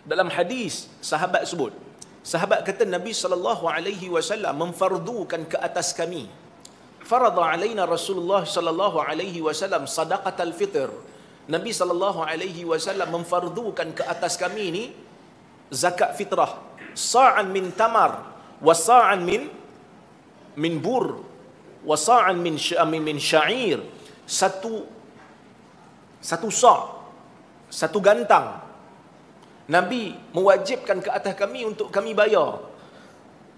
Dalam hadis sahabat sebut, sahabat kata Nabi SAW memfardukan ke atas kami, farada alaina Rasulullah SAW sadaqatal fitr. Nabi SAW memfardukan ke atas kami ini zakat fitrah, sa'an min tamar wa sa'an min bur wa sa'an min sya'ir, satu sa', satu gantang. Nabi mewajibkan ke atas kami untuk kami bayar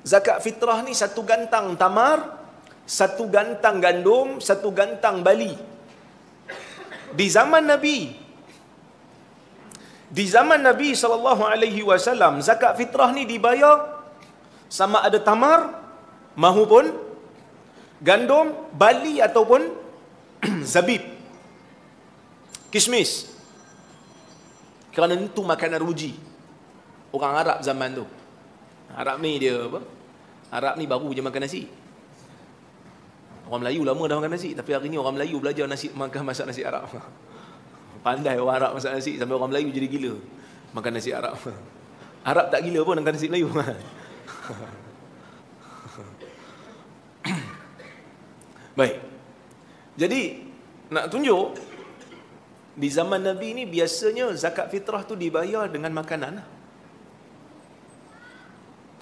zakat fitrah ni, satu gantang tamar, satu gantang gandum, satu gantang bali. Di zaman Nabi SAW, zakat fitrah ni dibayar sama ada tamar mahupun gandum, bali ataupun zabib, kismis. Kerana itu makanan ruji orang Arab zaman tu. Arab ni dia apa? Arab ni baru je makan nasi. Orang Melayu lama dah makan nasi, tapi hari ni orang Melayu belajar masak nasi Arab. Pandai orang Arab masak nasi sampai orang Melayu jadi gila makan nasi Arab. Arab tak gila pun makan nasi Melayu. Baik. Jadi nak tunjuk di zaman Nabi ni biasanya zakat fitrah tu dibayar dengan makanan.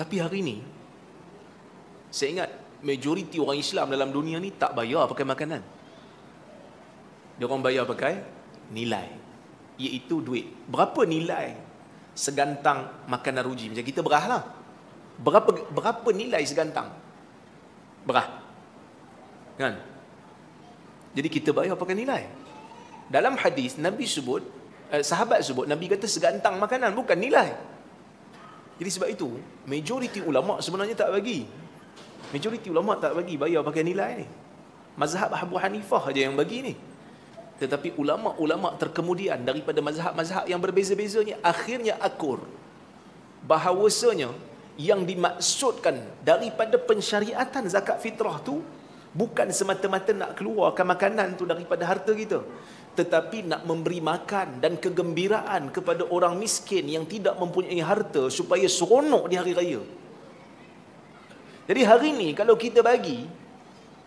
Tapi hari ni saya ingat majoriti orang Islam dalam dunia ni tak bayar pakai makanan. Dia orang bayar pakai nilai, iaitu duit. Berapa nilai segantang makanan ruji? Macam kita berah lah. Berapa nilai segantang? Berah. Kan? Jadi kita bayar pakai nilai. Dalam hadis Nabi sebut, sahabat sebut, Nabi kata segantang makanan, bukan nilai. Jadi sebab itu majoriti ulama sebenarnya tak bagi. Majoriti ulama tak bagi bayar pakai nilai ni. Mazhab Abu Hanifah aja yang bagi ni. Tetapi ulama-ulama terkemudian daripada mazhab-mazhab yang berbeza-beza ni akhirnya akur bahawasanya yang dimaksudkan daripada pensyariatan zakat fitrah tu bukan semata-mata nak keluarkan makanan tu daripada harta kita, tetapi nak memberi makan dan kegembiraan kepada orang miskin yang tidak mempunyai harta supaya seronok di hari raya. Jadi hari ni kalau kita bagi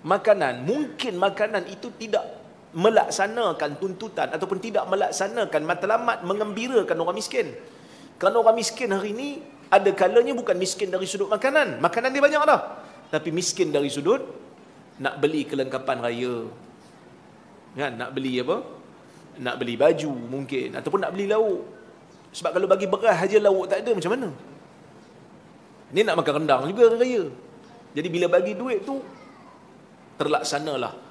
makanan, mungkin makanan itu tidak melaksanakan tuntutan ataupun tidak melaksanakan matlamat mengembirakan orang miskin. Kerana orang miskin hari ni ada kalanya bukan miskin dari sudut makanan. Makanan dia banyak dah. Tapi miskin dari sudut nak beli kelengkapan raya. Kan? Nak beli apa? Nak beli baju mungkin. Ataupun nak beli lauk. Sebab kalau bagi beras saja lauk tak ada, macam mana? Ni nak makan rendang juga hari raya. Jadi bila bagi duit tu, terlaksanalah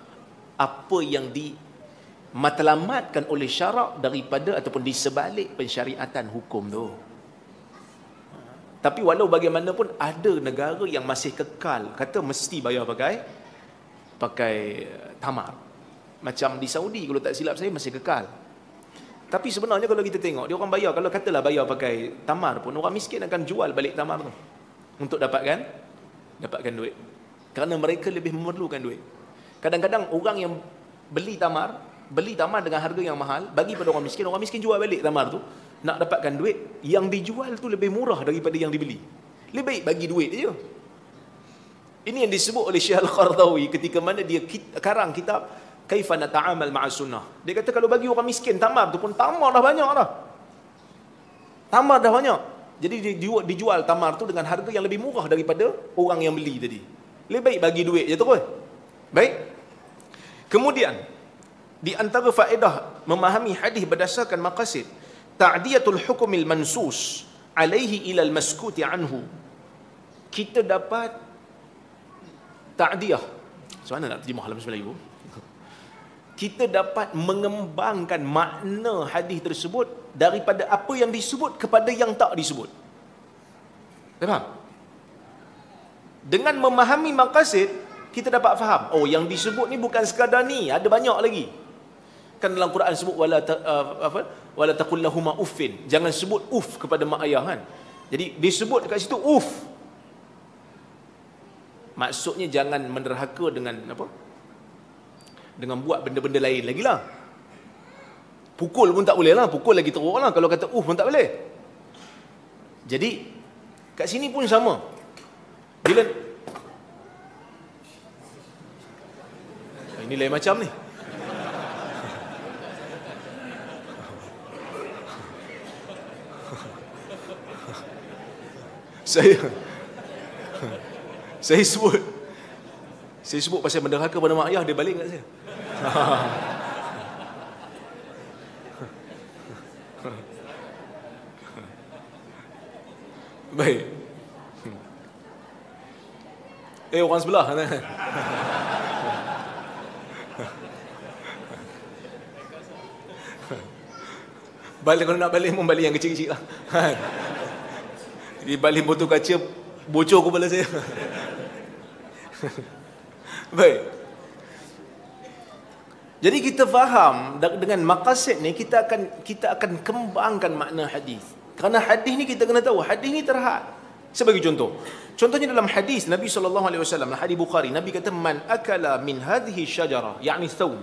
apa yang dimatlamatkan oleh syarak daripada ataupun di sebalik pensyariatan hukum tu. Tapi walau bagaimanapun ada negara yang masih kekal kata mesti bayar pakai tamar. Macam di Saudi kalau tak silap saya masih kekal. Tapi sebenarnya kalau kita tengok dia orang bayar, kalau katalah bayar pakai tamar pun orang miskin akan jual balik tamar tu untuk dapatkan duit. Kerana mereka lebih memerlukan duit. Kadang-kadang orang yang beli tamar dengan harga yang mahal, bagi pada orang miskin jual balik tamar tu, nak dapatkan duit, yang dijual tu lebih murah daripada yang dibeli. Lebih baik bagi duit je. Ini yang disebut oleh Syekh Al-Qaradawi ketika mana dia karang kitab Kaifa Nata'amal Ma'as Sunnah. Dia kata kalau bagi orang miskin tamar tu pun tamar dah banyak dah. Tamar dah banyak. Jadi dijual tamar tu dengan harga yang lebih murah daripada orang yang beli tadi. Lebih baik bagi duit je terus. Baik. Kemudian di antara faedah memahami hadis berdasarkan maqasid, ta'diyatul hukmil mansus alaihi ila al-maskuti anhu. Kita dapat ta'diyah. Macam mana nak terjemah dalam bahasa Melayu? Kita dapat mengembangkan makna hadis tersebut daripada apa yang disebut kepada yang tak disebut. Faham? Dengan memahami maqasid, kita dapat faham, oh yang disebut ni bukan sekadar ni, ada banyak lagi. Kan dalam Quran sebut wala taqul lahuma uffin, jangan sebut uff kepada mak ayah kan. Jadi disebut dekat situ uff. Maksudnya jangan menderhaka dengan apa? Dengan buat benda-benda lain lagi lah. Pukul pun tak boleh lah, pukul lagi teruk lah kalau kata pun tak boleh. Jadi kat sini pun sama. Bila ini lain macam ni. Saya sebut pasal menderhaka pada mak ayah, dia balik kat saya. Baik. Orang sebelah kan? Balik, kalau nak balik pun balik yang kecil-kecil lah. Di balik botol kaca bocor kepala saya. Baik. Jadi kita faham dengan maqasid ni kita akan kembangkan makna hadis. Kerana hadis ni kita kena tahu, hadis ni terhad. Sebagai contoh. Contohnya dalam hadis Nabi SAW, hadis Bukhari, Nabi kata man akala min hadhihi syajarah, yakni thawm,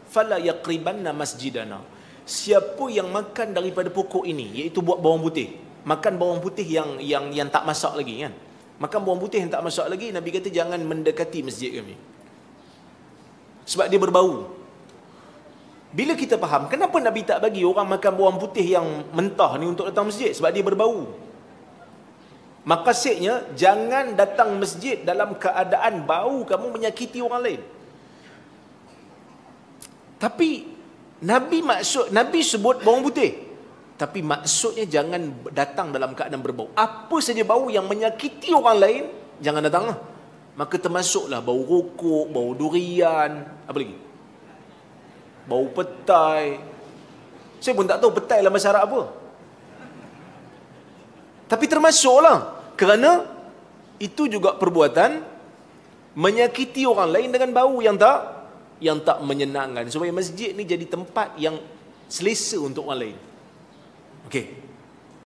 fala yaqribanna masjidana. Siapa yang makan daripada pokok ini, iaitu buat bawang putih, makan bawang putih yang tak masak lagi kan. Makan bawang putih yang tak masak lagi, Nabi kata jangan mendekati masjid kami. Sebab dia berbau. Bila kita faham, kenapa Nabi tak bagi orang makan bawang putih yang mentah ni untuk datang masjid? Sebab dia berbau. Maksudnya, jangan datang masjid dalam keadaan bau kamu menyakiti orang lain. Tapi, Nabi sebut bawang putih. Tapi maksudnya jangan datang dalam keadaan berbau. Apa saja bau yang menyakiti orang lain, jangan datang lah. Maka termasuklah bau rokok, bau durian, apa lagi? Bau petai. Saya pun tak tahu petai dalam bahasa Arab apa. Tapi termasuklah. Kerana itu juga perbuatan menyakiti orang lain dengan bau yang tak menyenangkan. Supaya masjid ni jadi tempat yang selesa untuk orang lain. Okey.